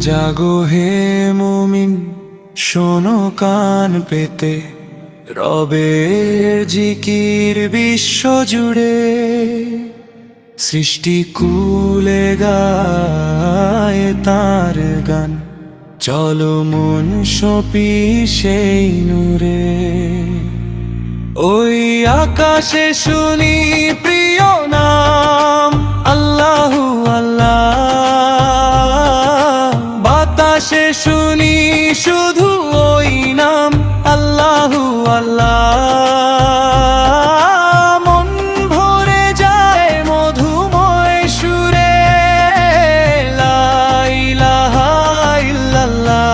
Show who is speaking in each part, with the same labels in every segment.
Speaker 1: জাগো হে মুমিন, শোনো কান পেতে, রবের জিকির বিশ্ব জুড়ে। সৃষ্টি কুলে গায় তার গান, চলো মন সপি সেই নূরে। ওই আকাশে শুনি প্রিয় নাম আল্লাহু আল্লাহ, বাতাসে শুনি শুধু ওই নাম আল্লাহু আল্লাহ। মন ভরে যায় মধুময় সুরে, লা ইলাহা ইল্লাল্লাহ।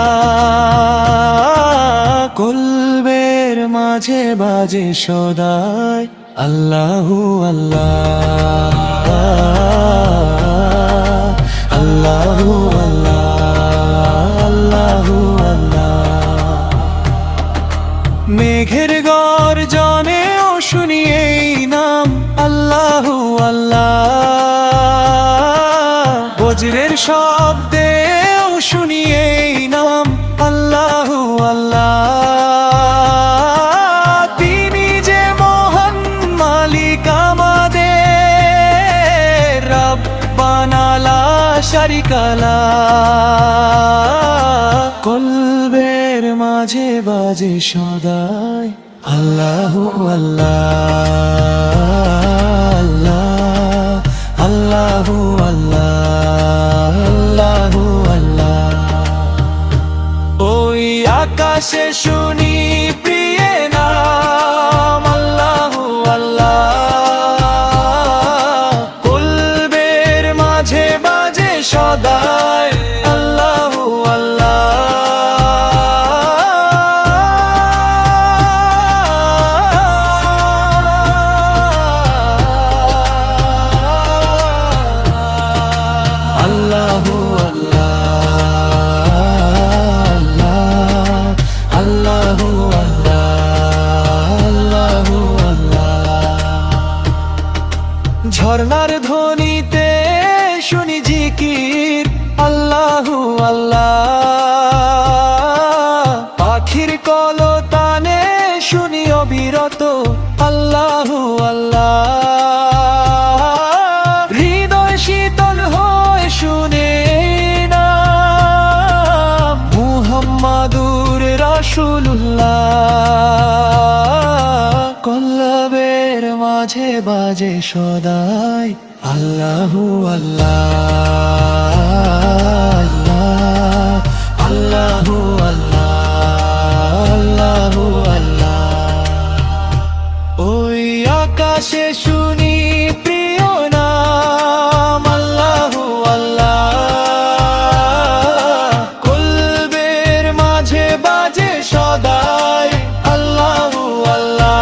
Speaker 1: কলবের মাঝে বাজে সদাই আল্লাহু আল্লাহ, আল্লাহু আল্লাহ, আল্লাহু আল্লাহ। মেঘের গর্জনেও শুনি এই নাম আল্লাহু আল্লাহ, বজ্রের শব্দেও শুনি এই নাম আল্লাহু আল্লাহ। তিনি যে মহান মালিক আমাদের, রব্বানা লা শারিকা লাহ। কলবের মাঝে বাজে সদাই আল্লাহু আল্লাহ, আল্লাহ আল্লাহু আল্লাহ, আল্লাহু আল্লাহ। ওই আকাশে শুনি প্রিয় নাম আল্লাহু আল্লাহ, কলবের মাঝে বাজে সদাই আল্লাহু আল্লাহ। আল্লাহু আল্লাহ, আল্লাহু আল্লাহ, আল্লাহু আল্লাহ। ঝর্ণার ধ্বনিতে শুনি জিকির আল্লাহু আল্লাহ, পাখির কলতানে শুনি অবিরত আল্লাহু আল্লাহ। হৃদয় শীতল হয় শুনে নাম মুহাম্মাদুর রাসূলুল্লাহ, কলবের মাঝে বাজে সদাই আল্লাহু আল্লাহ, আল্লাহু আল্লাহ, আল্লাহু আল্লাহ। ওই আকাশে শুনি প্রিয় নাম আল্লাহু আল্লাহ, কলবের মাঝে বাজে সদাই আল্লাহু আল্লাহ।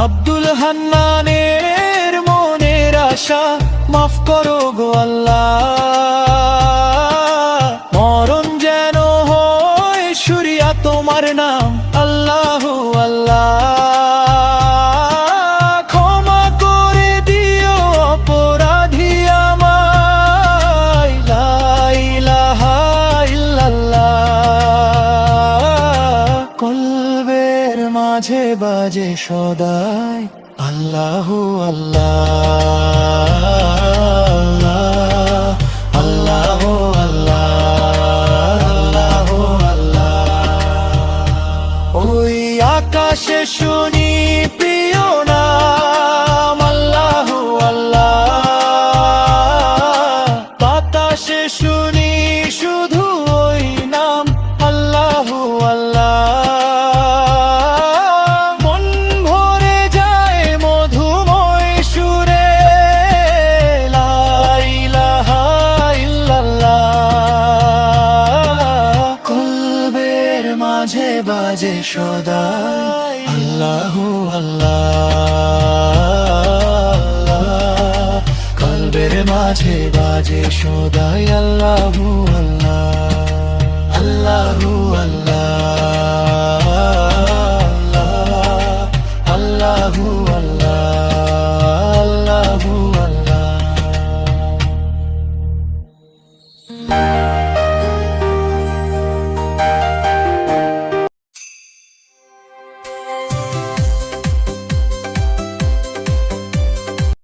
Speaker 1: আব্দুল হান্নানের মনের আশা মাফ করো গো আল্লাহ, মরণ যেন হয় শুরিয়া তোমার নাম আল্লাহু আল্লাহ। ক্ষমা করে দিও অপরাধী আমায়, লা ইলাহা ইল্লাল্লাহ। কলবের মাঝে বাজে সদাই আল্লাহু আল্লাহ, আল্লাহু আল্লাহ, আল্লাহু আল্লাহ। ওই আকাশে শুনি প্রিয় নাম আল্লাহু আল্লাহ, বাতাসে শুনি শুধু ওই নাম আল্লাহু আল্লাহ। মাঝে বাজে সদাই আল্লাহু আল্লাহ, কলবের মাঝে বাজে সদাই আল্লাহু আল্লাহ, আল্লাহু আল্লাহ, আল্লাহু